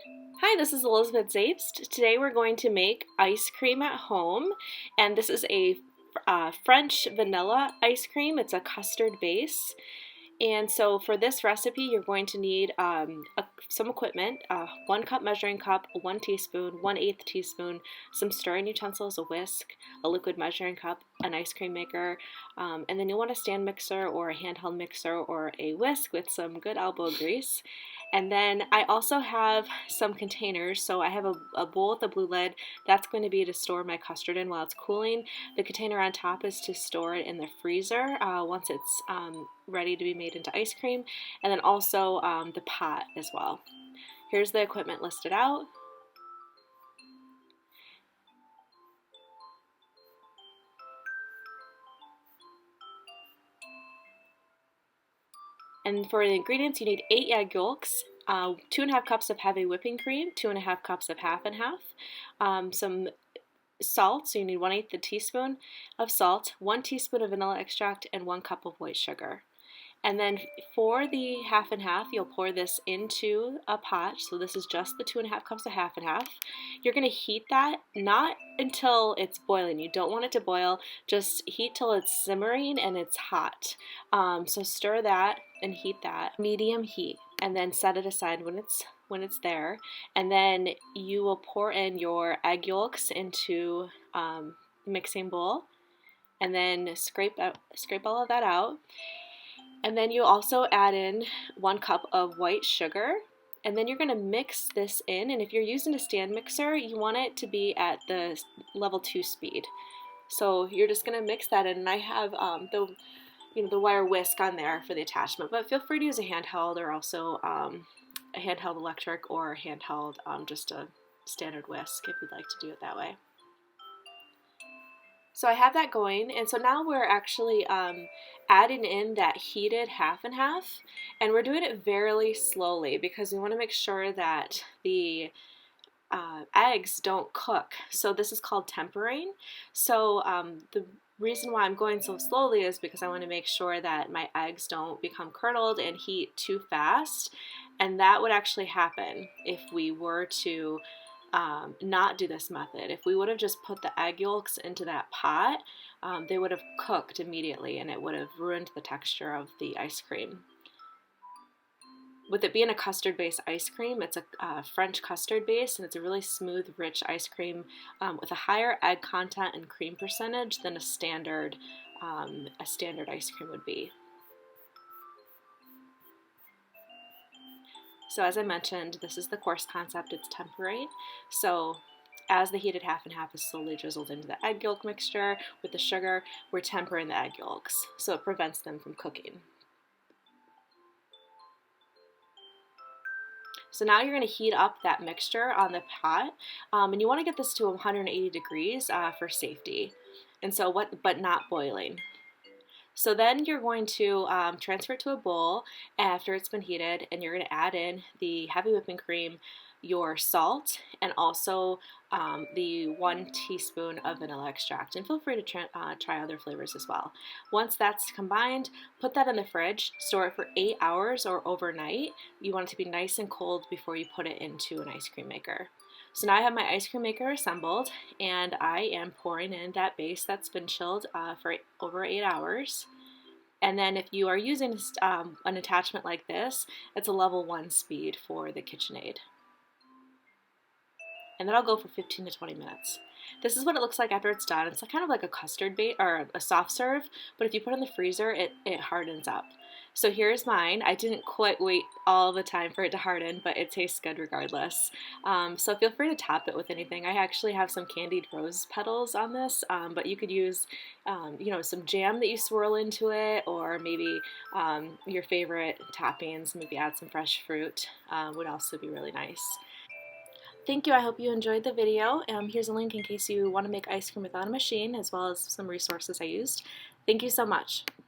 Hi, this is Elizabeth Zabst. Today we're going to make ice cream at home, and this is a French vanilla ice cream. It's a custard base. And so for this recipe, you're going to need some equipment, 1 cup measuring cup, 1 teaspoon, 1/8 teaspoon, some stirring utensils, a whisk, a liquid measuring cup, an ice cream maker, and then you'll want a stand mixer or a handheld mixer or a whisk with some good elbow grease. And then I also have some containers. So I have a bowl with a blue lid. That's going to be to store my custard in while it's cooling. The container on top is to store it in the freezer once it's ready to be made into ice cream. And then also the pot as well. Here's the equipment listed out. And for the ingredients, you need 8 egg yolks, 2.5 cups of heavy whipping cream, 2.5 cups of half and half, some salt, so you need 1/8 teaspoon of salt, 1 teaspoon of vanilla extract, and 1 cup of white sugar. And then for the half and half, you'll pour this into a pot. So this is just the 2.5 cups of half and half. You're going to heat that not until it's boiling. You don't want it to boil. Just heat till it's simmering and it's hot. So stir that and heat that, medium heat, and then set it aside when it's there. And then you will pour in your egg yolks into mixing bowl, and then scrape all of that out. And then you also add in 1 cup of white sugar, and then you're going to mix this in. And if you're using a stand mixer, you want it to be at the level 2 speed. So you're just going to mix that in, and I have the wire whisk on there for the attachment, but feel free to use a handheld or also a handheld electric or handheld just a standard whisk if you'd like to do it that way. So I have that going, and so now we're actually adding in that heated half and half, and we're doing it very slowly because we want to make sure that the eggs don't cook. So this is called tempering. So the reason why I'm going so slowly is because I want to make sure that my eggs don't become curdled and heat too fast, and that would actually happen if we were to not do this method. If we would have just put the egg yolks into that pot, they would have cooked immediately and it would have ruined the texture of the ice cream. With it being a custard-based ice cream, it's a French custard base, and it's a really smooth, rich ice cream with a higher egg content and cream percentage than a standard ice cream would be. So as I mentioned, this is the course concept, it's tempering. So as the heated half and half is slowly drizzled into the egg yolk mixture with the sugar, we're tempering the egg yolks, so it prevents them from cooking. So now you're going to heat up that mixture on the pot, and you want to get this to 180 degrees for safety, and so but not boiling. So then you're going to transfer it to a bowl after it's been heated, and you're going to add in the heavy whipping cream, your salt, and also the 1 teaspoon of vanilla extract. And feel free to try other flavors as well. Once that's combined, put that in the fridge, store it for 8 hours or overnight. You want it to be nice and cold before you put it into an ice cream maker. So now I have my ice cream maker assembled, and I am pouring in that base that's been chilled for over 8 hours. And then if you are using an attachment like this, it's a level 1 speed for the KitchenAid. And that'll go for 15 to 20 minutes. This is what it looks like after it's done. It's kind of like a custard base or a soft serve, but if you put it in the freezer, it hardens up. So here's mine. I didn't quite wait all the time for it to harden, but it tastes good regardless. So feel free to top it with anything. I actually have some candied rose petals on this, but you could use some jam that you swirl into it, or maybe your favorite toppings, maybe add some fresh fruit would also be really nice. Thank you. I hope you enjoyed the video. Here's a link in case you want to make ice cream without a machine, as well as some resources I used. Thank you so much.